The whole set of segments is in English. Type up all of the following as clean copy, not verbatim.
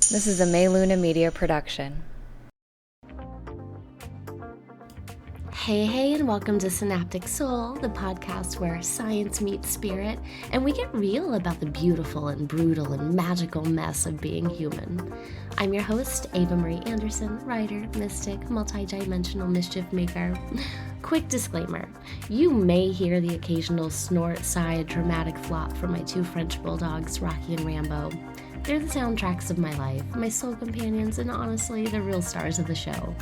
This is a May Luna Media production. Hey, and welcome to Synaptic Soul, the podcast where science meets spirit, and we get real about the beautiful and brutal and magical mess of being human. I'm your host, Ava Marie Anderson, writer, mystic, multi-dimensional mischief maker. Quick disclaimer, you may hear the occasional snort, sigh, dramatic flop from my two French bulldogs, Rocky and Rambo. They're the soundtracks of my life, my soul companions, and honestly, the real stars of the show.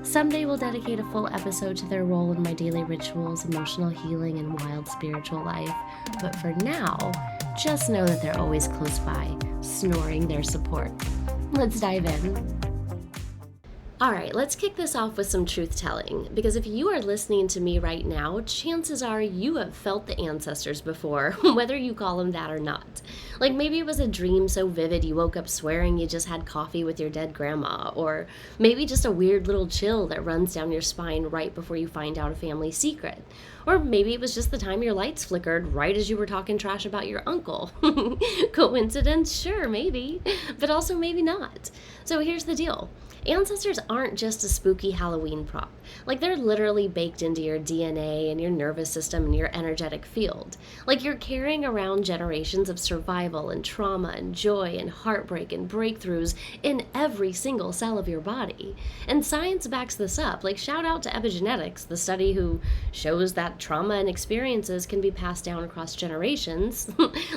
Someday we'll dedicate a full episode to their role in my daily rituals, emotional healing, and wild spiritual life. But for now, just know that they're always close by, snoring their support. Let's dive in. Alright, let's kick this off with some truth-telling, because if you are listening to me right now, chances are you have felt the ancestors before, whether you call them that or not. Like maybe it was a dream so vivid you woke up swearing you just had coffee with your dead grandma, or maybe just a weird little chill that runs down your spine right before you find out a family secret. Or maybe it was just the time your lights flickered right as you were talking trash about your uncle. Coincidence? Sure, maybe, but also maybe not. So here's the deal. Ancestors aren't just a spooky Halloween prop. Like, they're literally baked into your DNA and your nervous system and your energetic field. Like, you're carrying around generations of survival and trauma and joy and heartbreak and breakthroughs in every single cell of your body. And science backs this up. Like, shout out to epigenetics, the study who shows that trauma and experiences can be passed down across generations.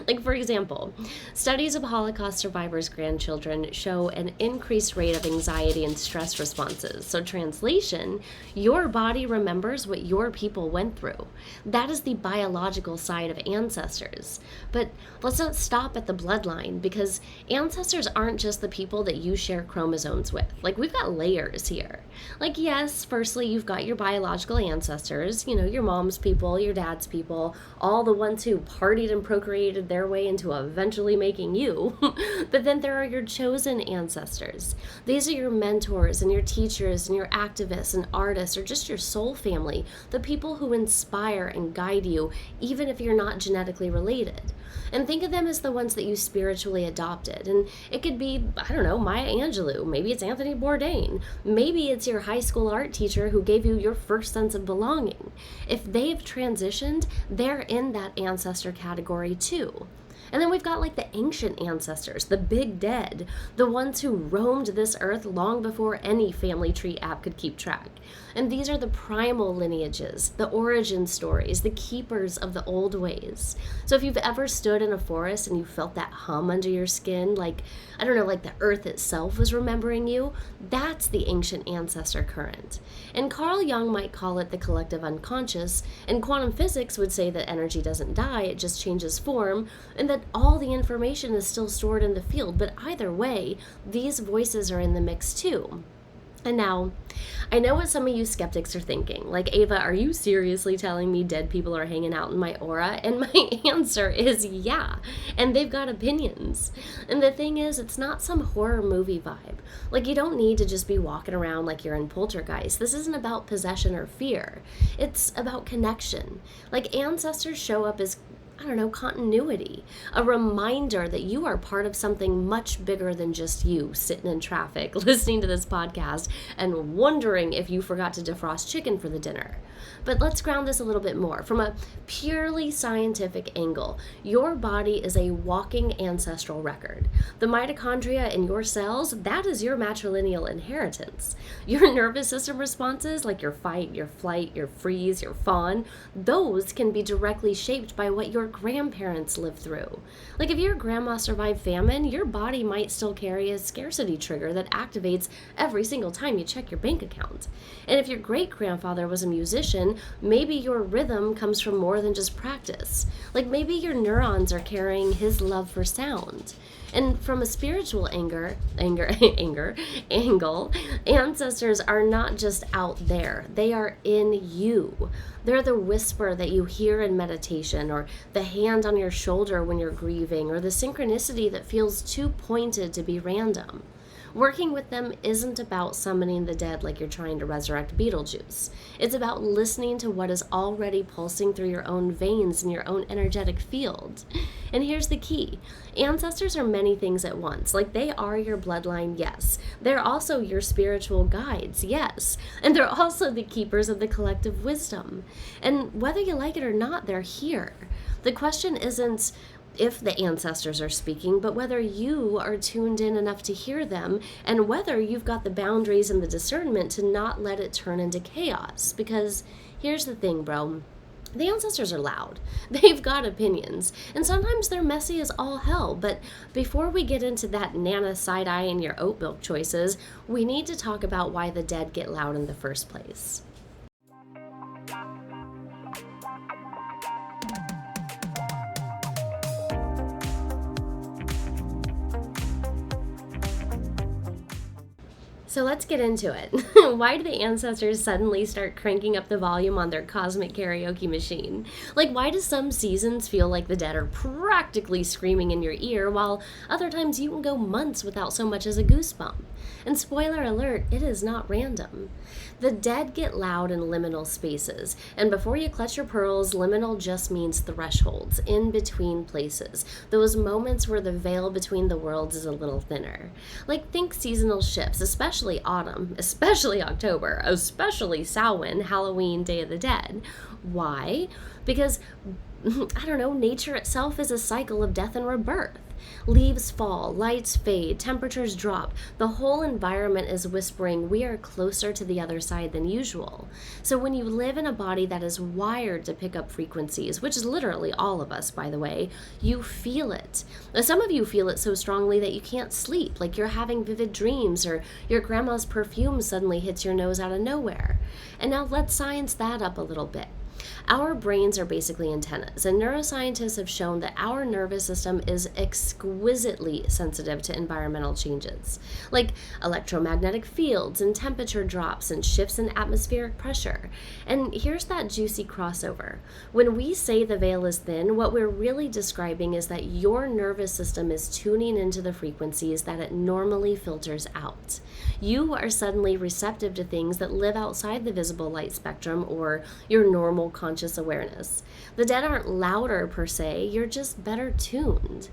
Like, for example, studies of Holocaust survivors' grandchildren show an increased rate of anxiety and stress responses. So translation, your body remembers what your people went through. That is the biological side of ancestors. But let's not stop at the bloodline, because ancestors aren't just the people that you share chromosomes with. Like, we've got layers here. Like, yes, firstly, you've got your biological ancestors, your mom's people, your dad's people, all the ones who partied and procreated their way into eventually making you. But then there are your chosen ancestors. These are your mentors and your teachers and your activists and artists, or just your soul family, the people who inspire and guide you, even if you're not genetically related. And think of them as the ones that you spiritually adopted. And it could be, Maya Angelou. Maybe it's Anthony Bourdain. Maybe it's your high school art teacher who gave you your first sense of belonging. If they've transitioned, they're in that ancestor category too. And then we've got like the ancient ancestors, the big dead, the ones who roamed this earth long before any family tree app could keep track. And these are the primal lineages, the origin stories, the keepers of the old ways. So if you've ever stood in a forest and you felt that hum under your skin, like the earth itself was remembering you, that's the ancient ancestor current. And Carl Jung might call it the collective unconscious, and quantum physics would say that energy doesn't die, it just changes form, and that all the information is still stored in the field. But either way, these voices are in the mix too. And now, I know what some of you skeptics are thinking. Like, Ava, are you seriously telling me dead people are hanging out in my aura? And my answer is yeah. And they've got opinions. And the thing is, it's not some horror movie vibe. Like, you don't need to just be walking around like you're in Poltergeist. This isn't about possession or fear. It's about connection. Like, ancestors show up as continuity, a reminder that you are part of something much bigger than just you sitting in traffic, listening to this podcast, and wondering if you forgot to defrost chicken for the dinner. But let's ground this a little bit more. From a purely scientific angle, your body is a walking ancestral record. The mitochondria in your cells, that is your matrilineal inheritance. Your nervous system responses, like your fight, your flight, your freeze, your fawn, those can be directly shaped by what your grandparents lived through. Like, if your grandma survived famine, your body might still carry a scarcity trigger that activates every single time you check your bank account. And if your great-grandfather was a musician, maybe your rhythm comes from more than just practice. Like, maybe your neurons are carrying his love for sound. And from a spiritual angle, ancestors are not just out there. They are in you. They're the whisper that you hear in meditation, or the hand on your shoulder when you're grieving, or the synchronicity that feels too pointed to be random. Working with them isn't about summoning the dead like you're trying to resurrect Beetlejuice. It's about listening to what is already pulsing through your own veins and your own energetic field. And here's the key. Ancestors are many things at once. Like, they are your bloodline, yes. They're also your spiritual guides, yes. And they're also the keepers of the collective wisdom. And whether you like it or not, they're here. The question isn't if the ancestors are speaking, but whether you are tuned in enough to hear them, and whether you've got the boundaries and the discernment to not let it turn into chaos. Because here's the thing, bro. The ancestors are loud. They've got opinions, and sometimes they're messy as all hell. But before we get into that Nana side-eye and your oat milk choices, we need to talk about why the dead get loud in the first place. So let's get into it. Why do the ancestors suddenly start cranking up the volume on their cosmic karaoke machine? Like, why do some seasons feel like the dead are practically screaming in your ear, while other times you can go months without so much as a goosebump? And spoiler alert, it is not random. The dead get loud in liminal spaces, and before you clutch your pearls, liminal just means thresholds, in between places, those moments where the veil between the worlds is a little thinner. Like, think seasonal shifts, especially autumn, especially October, especially Samhain, Halloween, Day of the Dead. Why? Because, I don't know, nature itself is a cycle of death and rebirth. Leaves fall, lights fade, temperatures drop. The whole environment is whispering we are closer to the other side than usual. So when you live in a body that is wired to pick up frequencies, which is literally all of us, by the way, you feel it. Now, some of you feel it so strongly that you can't sleep, like you're having vivid dreams, or your grandma's perfume suddenly hits your nose out of nowhere. And now let's science that up a little bit. Our brains are basically antennas, and neuroscientists have shown that our nervous system is exquisitely sensitive to environmental changes, like electromagnetic fields and temperature drops and shifts in atmospheric pressure. And here's that juicy crossover. When we say the veil is thin, what we're really describing is that your nervous system is tuning into the frequencies that it normally filters out. You are suddenly receptive to things that live outside the visible light spectrum or your normal conscious awareness. The dead aren't louder per se, you're just better tuned.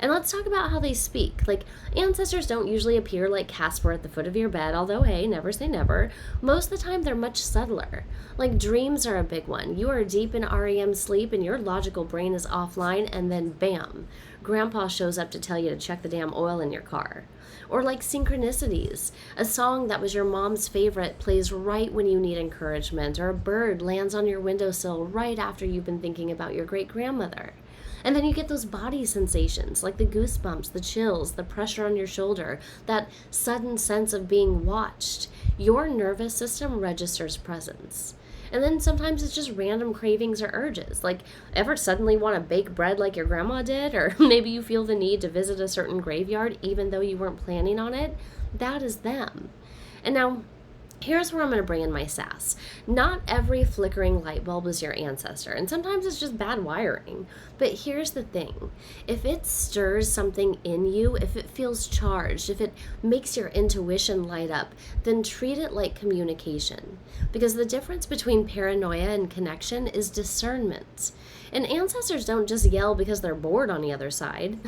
And let's talk about how they speak. Like, ancestors don't usually appear like Casper at the foot of your bed, although, hey, never say never. Most of the time, they're much subtler. Like, dreams are a big one. You are deep in REM sleep and your logical brain is offline, and then bam, Grandpa shows up to tell you to check the damn oil in your car. Or like synchronicities. A song that was your mom's favorite plays right when you need encouragement, or a bird lands on your windowsill right after you've been thinking about your great-grandmother. And then you get those body sensations, like the goosebumps, the chills, the pressure on your shoulder, that sudden sense of being watched. Your nervous system registers presence. And then sometimes it's just random cravings or urges. Like, ever suddenly want to bake bread like your grandma did? Or maybe you feel the need to visit a certain graveyard even though you weren't planning on it? That is them. And now, here's where I'm going to bring in my sass. Not every flickering light bulb is your ancestor, and sometimes it's just bad wiring. But here's the thing. If it stirs something in you, if it feels charged, if it makes your intuition light up, then treat it like communication. Because the difference between paranoia and connection is discernment. And ancestors don't just yell because they're bored on the other side.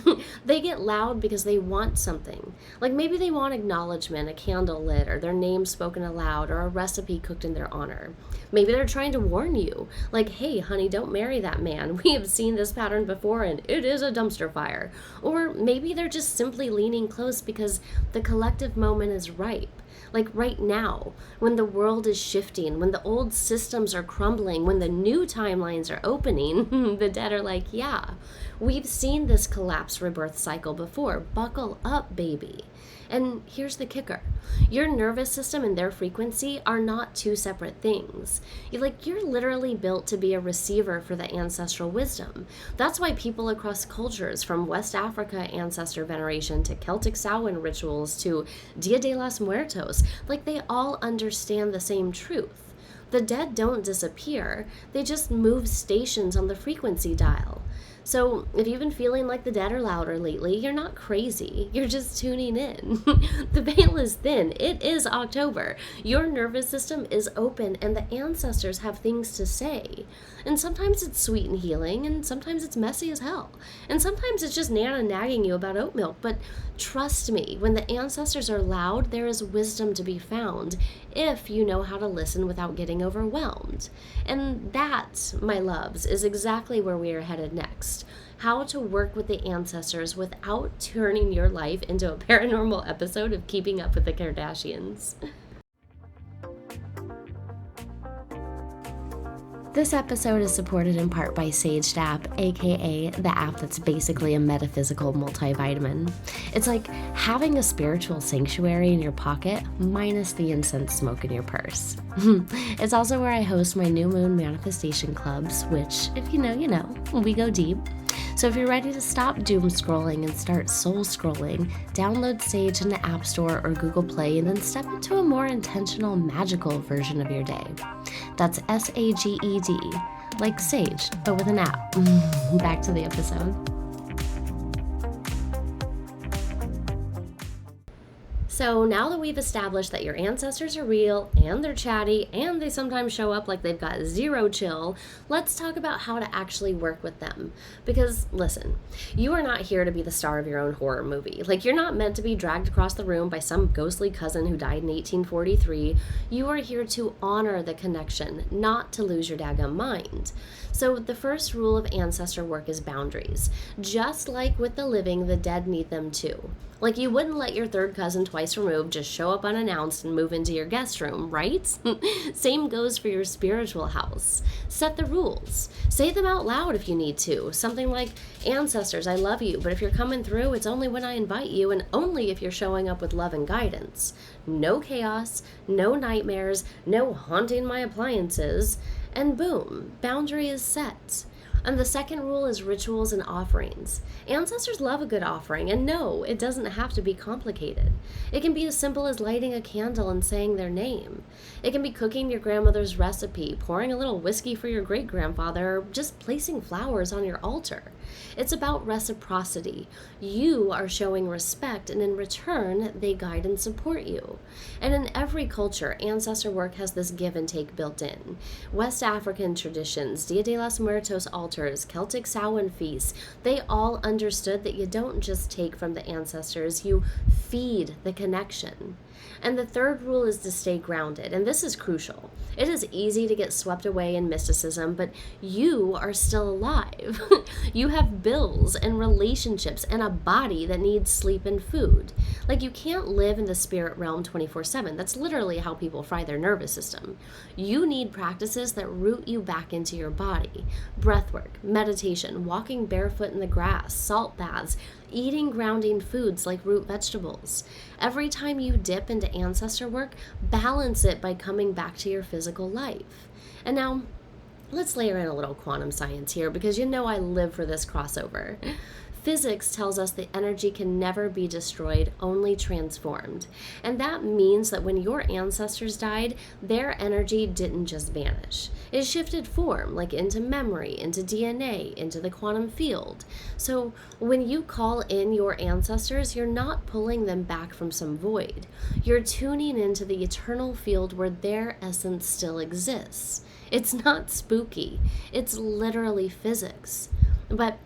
They get loud because they want something. Like, maybe they want acknowledgement, a candle lit, or their name spoken aloud, or a recipe cooked in their honor. Maybe they're trying to warn you, like, hey, honey, don't marry that man. We have seen this pattern before, and it is a dumpster fire. Or maybe they're just simply leaning close because the collective moment is ripe. Like right now, when the world is shifting, when the old systems are crumbling, when the new timelines are opening, the dead are like, yeah, we've seen this collapse rebirth cycle before. Buckle up, baby. And here's the kicker. Your nervous system and their frequency are not two separate things. You're literally built to be a receiver for the ancestral wisdom. That's why people across cultures, from West Africa ancestor veneration to Celtic Samhain rituals to Dia de los Muertos, they all understand the same truth. The dead don't disappear, they just move stations on the frequency dial. So if you've been feeling like the dead are louder lately, you're not crazy. You're just tuning in. The veil is thin. It is October. Your nervous system is open and the ancestors have things to say. And sometimes it's sweet and healing, and sometimes it's messy as hell. And sometimes it's just Nana nagging you about oat milk. But trust me, when the ancestors are loud, there is wisdom to be found if you know how to listen without getting overwhelmed. And that, my loves, is exactly where we are headed next. How to work with the ancestors without turning your life into a paranormal episode of Keeping Up with the Kardashians. This episode is supported in part by Sage app, aka the app that's basically a metaphysical multivitamin. It's like having a spiritual sanctuary in your pocket minus the incense smoke in your purse. It's also where I host my new moon manifestation clubs, which, if you know, we go deep. So if you're ready to stop doom scrolling and start soul scrolling, download Sage in the App Store or Google Play and then step into a more intentional, magical version of your day. That's SAGED, like Sage, but with an app. Back to the episode. So now that we've established that your ancestors are real and they're chatty and they sometimes show up like they've got zero chill, let's talk about how to actually work with them. Because listen, you are not here to be the star of your own horror movie. Like, you're not meant to be dragged across the room by some ghostly cousin who died in 1843. You are here to honor the connection, not to lose your daggum mind. So the first rule of ancestor work is boundaries. Just like with the living, the dead need them too. Like, you wouldn't let your third cousin twice removed just show up unannounced and move into your guest room, right? Same goes for your spiritual house. Set the rules. Say them out loud if you need to. Something like, ancestors, I love you, but if you're coming through, it's only when I invite you and only if you're showing up with love and guidance. No chaos, no nightmares, no haunting my appliances, and boom, boundary is set. And the second rule is rituals and offerings. Ancestors love a good offering, and no, it doesn't have to be complicated. It can be as simple as lighting a candle and saying their name. It can be cooking your grandmother's recipe, pouring a little whiskey for your great-grandfather, or just placing flowers on your altar. It's about reciprocity. You are showing respect, and in return, they guide and support you. And in every culture, ancestor work has this give and take built in. West African traditions, Dia de los Muertos altars, Celtic Samhain feasts, they all understood that you don't just take from the ancestors, you feed the connection. And the third rule is to stay grounded, and this is crucial. It is easy to get swept away in mysticism, but you are still alive. You have bills and relationships and a body that needs sleep and food. Like, you can't live in the spirit realm 24/7. That's literally how people fry their nervous system. You need practices that root you back into your body. Breathwork, meditation, walking barefoot in the grass, salt baths, eating grounding foods like root vegetables. Every time you dip into ancestor work, balance it by coming back to your physical life. And now, let's layer in a little quantum science here, because you know I live for this crossover. Physics tells us that energy can never be destroyed, only transformed. And that means that when your ancestors died, their energy didn't just vanish. It shifted form, like into memory, into DNA, into the quantum field. So when you call in your ancestors, you're not pulling them back from some void. You're tuning into the eternal field where their essence still exists. It's not spooky. It's literally physics. But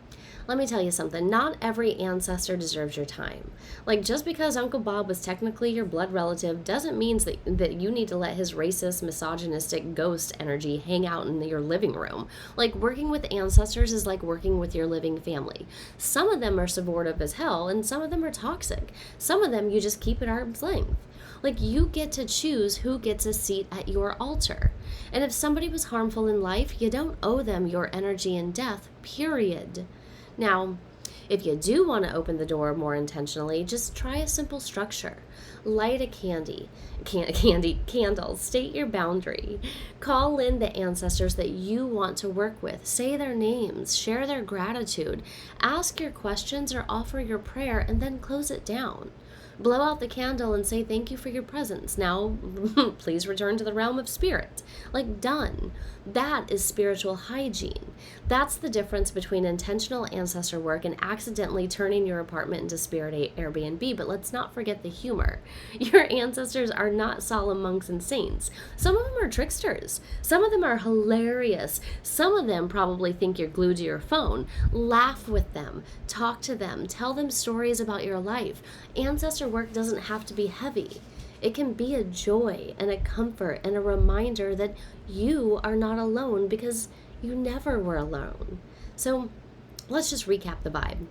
let me tell you something, not every ancestor deserves your time. Like, just because Uncle Bob was technically your blood relative doesn't mean that you need to let his racist, misogynistic ghost energy hang out in your living room. Like, working with ancestors is like working with your living family. Some of them are supportive as hell, and some of them are toxic. Some of them you just keep at arm's length. Like, you get to choose who gets a seat at your altar. And if somebody was harmful in life, you don't owe them your energy in death, period. Now, if you do want to open the door more intentionally, just try a simple structure. Light a candle, state your boundary. Call in the ancestors that you want to work with. Say their names, share their gratitude, ask your questions or offer your prayer, and then close it down. Blow out the candle and say thank you for your presence. Now, please return to the realm of spirit. Like, done. That is spiritual hygiene. That's the difference between intentional ancestor work and accidentally turning your apartment into spirit Airbnb. But let's not forget the humor. Your ancestors are not solemn monks and saints. Some of them are tricksters. Some of them are hilarious. Some of them probably think you're glued to your phone. Laugh with them. Talk to them. Tell them stories about your life. Ancestor work doesn't have to be heavy. It can be a joy and a comfort and a reminder that you are not alone because you never were alone. So let's just recap the vibe.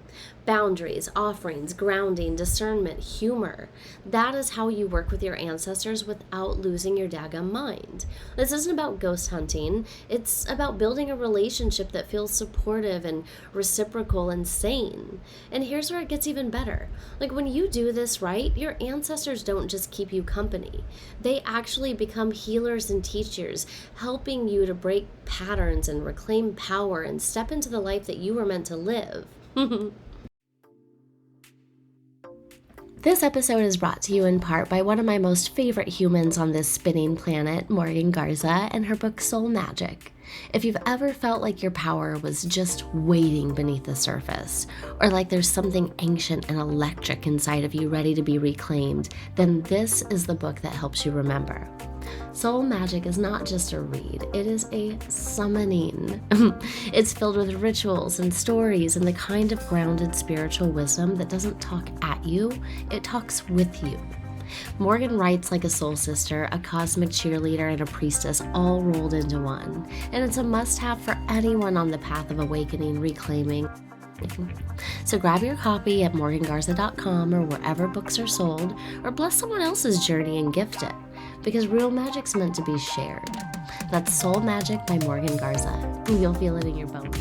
Boundaries, offerings, grounding, discernment, humor. That is how you work with your ancestors without losing your daggum mind. This isn't about ghost hunting. It's about building a relationship that feels supportive and reciprocal and sane. And here's where it gets even better. Like, when you do this right, your ancestors don't just keep you company. They actually become healers and teachers, helping you to break patterns and reclaim power and step into the life that you were meant to live. This episode is brought to you in part by one of my most favorite humans on this spinning planet, Morgan Garza, and her book Soul Magic. If you've ever felt like your power was just waiting beneath the surface, or like there's something ancient and electric inside of you ready to be reclaimed, then this is the book that helps you remember. Soul Magic is not just a read, it is a summoning. It's filled with rituals and stories and the kind of grounded spiritual wisdom that doesn't talk at you, it talks with you. Morgan writes like a soul sister, a cosmic cheerleader, and a priestess all rolled into one. And it's a must-have for anyone on the path of awakening, reclaiming. So grab your copy at morgangarza.com or wherever books are sold, or bless someone else's journey and gift it. Because real magic's meant to be shared. That's Soul Magic by Morgan Garza. You'll feel it in your bones.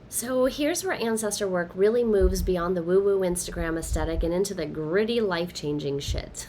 So here's where ancestor work really moves beyond the woo-woo Instagram aesthetic and into the gritty, life-changing shit.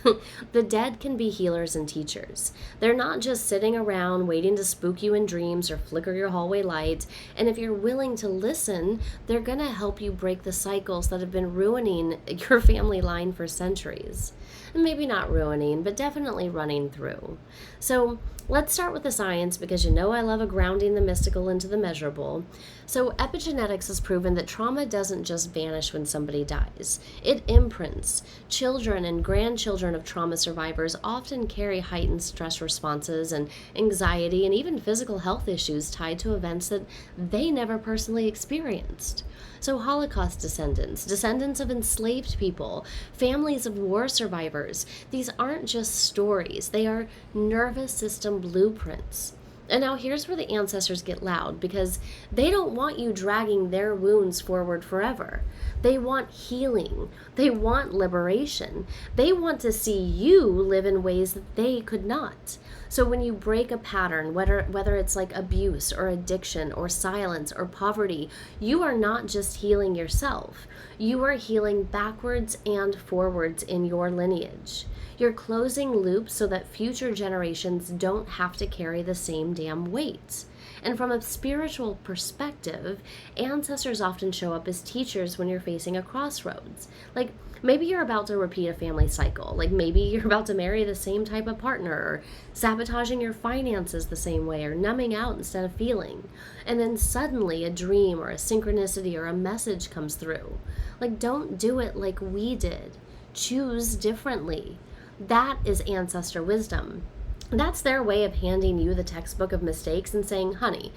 The dead can be healers and teachers. They're not just sitting around waiting to spook you in dreams or flicker your hallway light. And if you're willing to listen, they're gonna help you break the cycles that have been ruining your family line for centuries. And maybe not ruining, but definitely running through. So let's start with the science, because you know I love a grounding the mystical into the measurable. So epigenetics has proven that trauma doesn't just vanish when somebody dies. It imprints. Children and grandchildren of trauma survivors often carry heightened stress responses and anxiety and even physical health issues tied to events that they never personally experienced. So Holocaust descendants of enslaved people, families of war survivors, these aren't just stories, they are nervous system blueprints. And now here's where the ancestors get loud, because they don't want you dragging their wounds forward forever. They want healing. They want liberation. They want to see you live in ways that they could not. So when you break a pattern, whether it's like abuse or addiction or silence or poverty, you are not just healing yourself. You are healing backwards and forwards in your lineage. You're closing loops so that future generations don't have to carry the same damn weight. And from a spiritual perspective, ancestors often show up as teachers when you're facing a crossroads. Like, maybe you're about to repeat a family cycle. Like, maybe you're about to marry the same type of partner, or sabotaging your finances the same way, or numbing out instead of feeling. And then suddenly a dream or a synchronicity or a message comes through. Like, don't do it like we did. Choose differently. That is ancestor wisdom. That's their way of handing you the textbook of mistakes and saying, honey,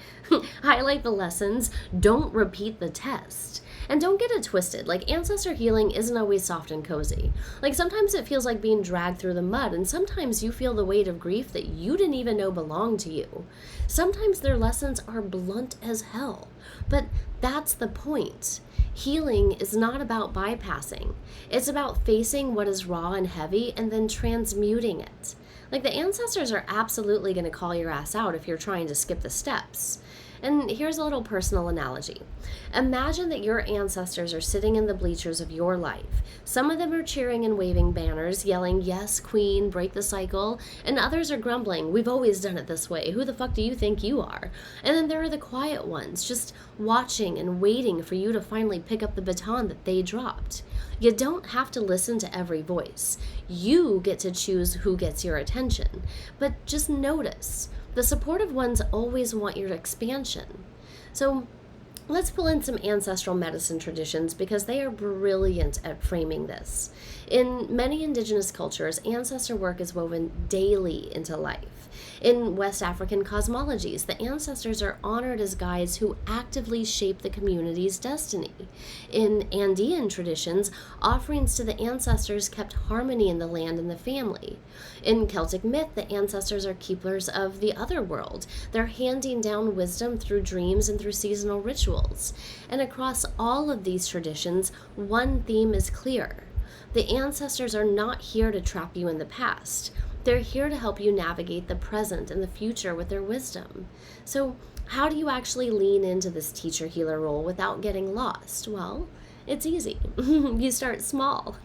highlight the lessons, don't repeat the test. And don't get it twisted, like, ancestor healing isn't always soft and cozy. Like, sometimes it feels like being dragged through the mud, and sometimes you feel the weight of grief that you didn't even know belonged to you. Sometimes their lessons are blunt as hell, but that's the point. Healing is not about bypassing. It's about facing what is raw and heavy and then transmuting it. Like, the ancestors are absolutely going to call your ass out if you're trying to skip the steps. And here's a little personal analogy. Imagine that your ancestors are sitting in the bleachers of your life. Some of them are cheering and waving banners, yelling, "Yes, Queen, break the cycle," and others are grumbling, "We've always done it this way. Who the fuck do you think you are?" And then there are the quiet ones, just watching and waiting for you to finally pick up the baton that they dropped. You don't have to listen to every voice. You get to choose who gets your attention. But just notice, the supportive ones always want your expansion. So let's pull in some ancestral medicine traditions because they are brilliant at framing this. In many indigenous cultures, ancestor work is woven daily into life. In West African cosmologies, the ancestors are honored as guides who actively shape the community's destiny. In Andean traditions, offerings to the ancestors kept harmony in the land and the family. In Celtic myth, the ancestors are keepers of the other world. They're handing down wisdom through dreams and through seasonal rituals. And across all of these traditions, one theme is clear. The ancestors are not here to trap you in the past. They're here to help you navigate the present and the future with their wisdom. So, how do you actually lean into this teacher-healer role without getting lost? Well, it's easy. You start small.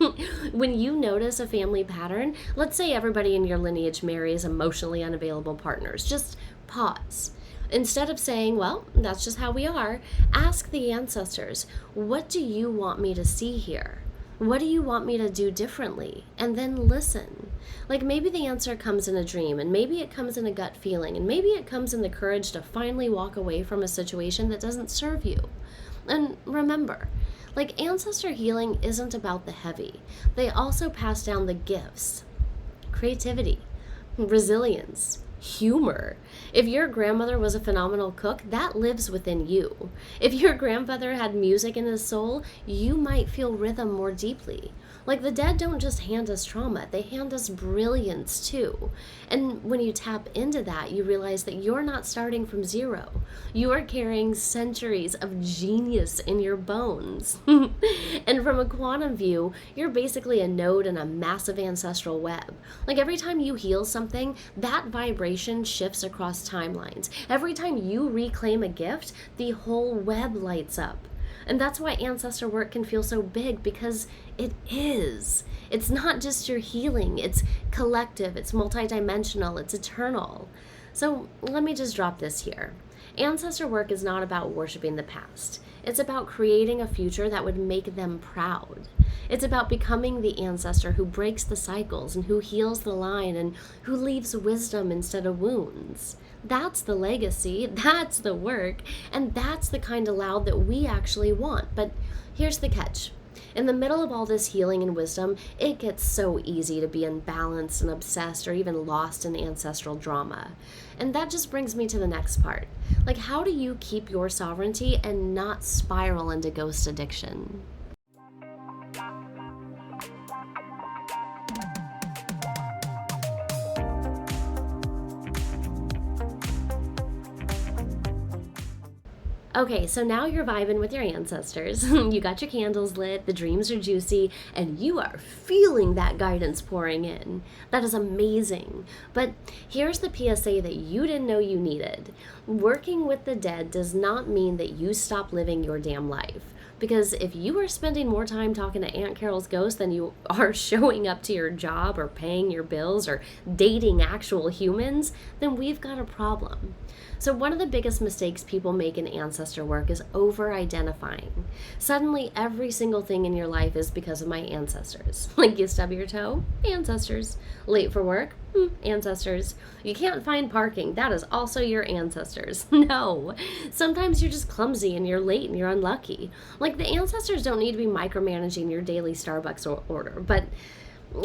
When you notice a family pattern, let's say everybody in your lineage marries emotionally unavailable partners, just pause. Instead of saying, "Well, that's just how we are," ask the ancestors, "What do you want me to see here? What do you want me to do differently?" And then listen. Like maybe the answer comes in a dream, and maybe it comes in a gut feeling, and maybe it comes in the courage to finally walk away from a situation that doesn't serve you. And remember, like ancestor healing isn't about the heavy. They also pass down the gifts, creativity, resilience, humor. If your grandmother was a phenomenal cook, that lives within you. If your grandfather had music in his soul, you might feel rhythm more deeply. Like the dead don't just hand us trauma, they hand us brilliance too. And when you tap into that, you realize that you're not starting from zero. You are carrying centuries of genius in your bones. And from a quantum view, you're basically a node in a massive ancestral web. Like every time you heal something, that vibration shifts across timelines. Every time you reclaim a gift, the whole web lights up. And that's why ancestor work can feel so big, because it is. It's not just your healing, it's collective, it's multidimensional, it's eternal. So let me just drop this here. Ancestor work is not about worshiping the past. It's about creating a future that would make them proud. It's about becoming the ancestor who breaks the cycles and who heals the line and who leaves wisdom instead of wounds. That's the legacy, that's the work, and that's the kind of loud that we actually want. But here's the catch. In the middle of all this healing and wisdom, it gets so easy to be imbalanced and obsessed or even lost in ancestral drama. And that just brings me to the next part. Like, how do you keep your sovereignty and not spiral into ghost addiction? Okay, so now you're vibing with your ancestors. You got your candles lit, the dreams are juicy, and you are feeling that guidance pouring in. That is amazing. But here's the PSA that you didn't know you needed. Working with the dead does not mean that you stop living your damn life. Because if you are spending more time talking to Aunt Carol's ghost than you are showing up to your job or paying your bills or dating actual humans, then we've got a problem. So one of the biggest mistakes people make in ancestor work is over-identifying. Suddenly, every single thing in your life is because of my ancestors. Like you stub your toe? Ancestors. Late for work? Ancestors. You can't find parking? That is also your ancestors. No. Sometimes you're just clumsy and you're late and you're unlucky. Like the ancestors don't need to be micromanaging your daily Starbucks order, but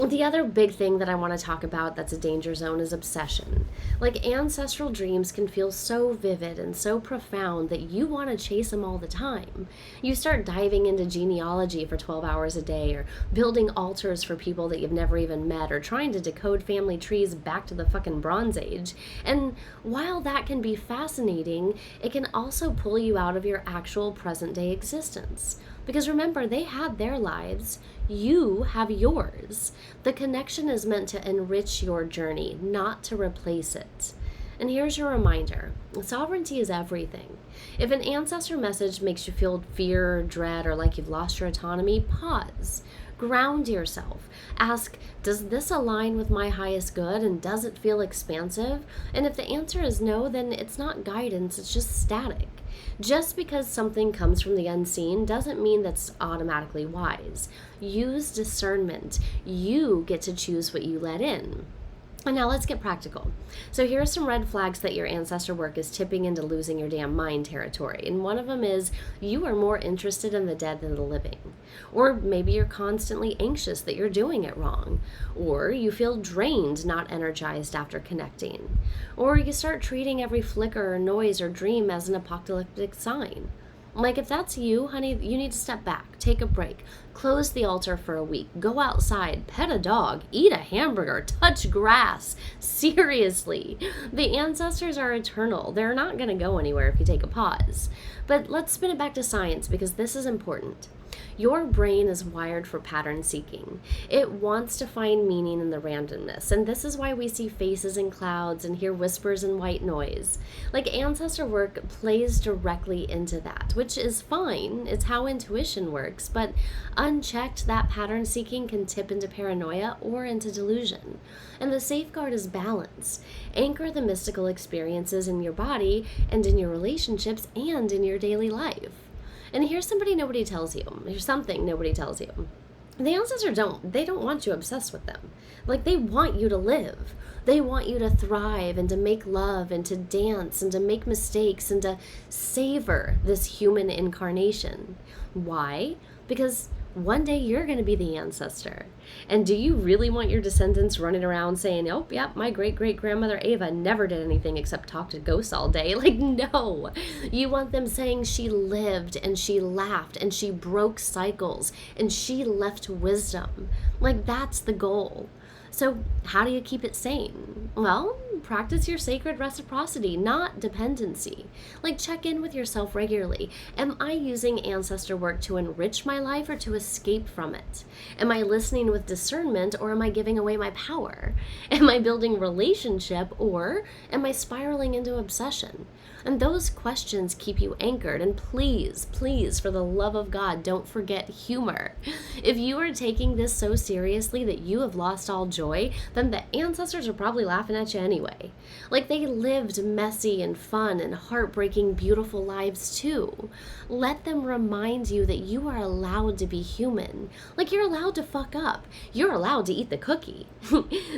the other big thing that I want to talk about that's a danger zone is obsession. Like ancestral dreams can feel so vivid and so profound that you want to chase them all the time. You start diving into genealogy for 12 hours a day, or building altars for people that you've never even met, or trying to decode family trees back to the fucking Bronze Age. And while that can be fascinating, it can also pull you out of your actual present day existence. Because remember, they had their lives, you have yours. The connection is meant to enrich your journey, not to replace it. And here's your reminder. Sovereignty is everything. If an ancestor message makes you feel fear, dread, or like you've lost your autonomy, pause. Ground yourself. Ask, does this align with my highest good, and does it feel expansive? And if the answer is no, then it's not guidance, it's just static. Just because something comes from the unseen doesn't mean that's automatically wise. Use discernment. You get to choose what you let in. And now let's get practical. So here are some red flags that your ancestor work is tipping into losing your damn mind territory. And one of them is you are more interested in the dead than the living. Or maybe you're constantly anxious that you're doing it wrong. Or you feel drained, not energized after connecting. Or you start treating every flicker or noise or dream as an apocalyptic sign. Like, if that's you, honey, you need to step back, take a break, close the altar for a week, go outside, pet a dog, eat a hamburger, touch grass. Seriously, the ancestors are eternal. They're not going to go anywhere if you take a pause. But let's spin it back to science, because this is important. Your brain is wired for pattern seeking. It wants to find meaning in the randomness, and this is why we see faces in clouds and hear whispers in white noise. Like, ancestor work plays directly into that, which is fine. It's how intuition works, but unchecked, that pattern seeking can tip into paranoia or into delusion. And the safeguard is balance. Anchor the mystical experiences in your body and in your relationships and in your daily life. And here's something nobody tells you. The ancestors don't want you obsessed with them. Like, they want you to live. They want you to thrive and to make love and to dance and to make mistakes and to savor this human incarnation. Why? Because one day you're going to be the ancestor. And do you really want your descendants running around saying, oh, yeah, my great-great-grandmother Ava never did anything except talk to ghosts all day? Like, no. You want them saying she lived and she laughed and she broke cycles and she left wisdom. Like, that's the goal. So how do you keep it sane? Well, practice your sacred reciprocity, not dependency. Like, check in with yourself regularly. Am I using ancestor work to enrich my life or to escape from it? Am I listening with discernment, or am I giving away my power? Am I building relationship, or am I spiraling into obsession? And those questions keep you anchored. And please, please, for the love of God, don't forget humor. If you are taking this so seriously that you have lost all joy, then the ancestors are probably laughing at you anyway. Like, they lived messy and fun and heartbreaking, beautiful lives too. Let them remind you that you are allowed to be human. Like, you're allowed to fuck up. You're allowed to eat the cookie.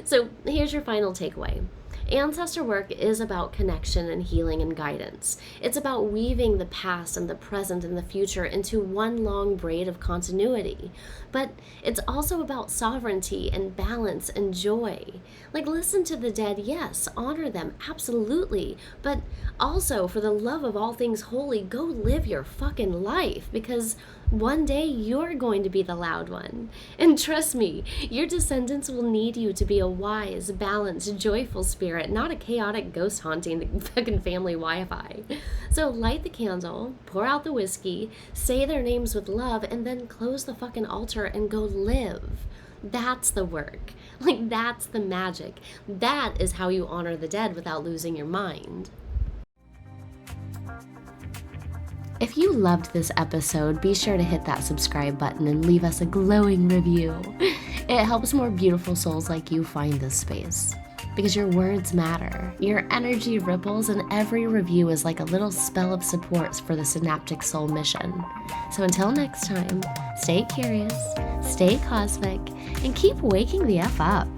So here's your final takeaway. Ancestor work is about connection and healing and guidance. It's about weaving the past and the present and the future into one long braid of continuity. But it's also about sovereignty and balance and joy. Like, listen to the dead, yes, honor them, absolutely. But also, for the love of all things holy, go live your fucking life, because one day you're going to be the loud one. And trust me, your descendants will need you to be a wise, balanced, joyful spirit, not a chaotic ghost haunting the fucking family Wi-Fi. So light the candle, pour out the whiskey, say their names with love, and then close the fucking altar and go live. That's the work. Like, that's the magic. That is how you honor the dead without losing your mind. If you loved this episode, be sure to hit that subscribe button and leave us a glowing review. It helps more beautiful souls like you find this space. Because your words matter, your energy ripples, and every review is like a little spell of support for the Synaptic Soul mission. So until next time, stay curious, stay cosmic, and keep waking the F up.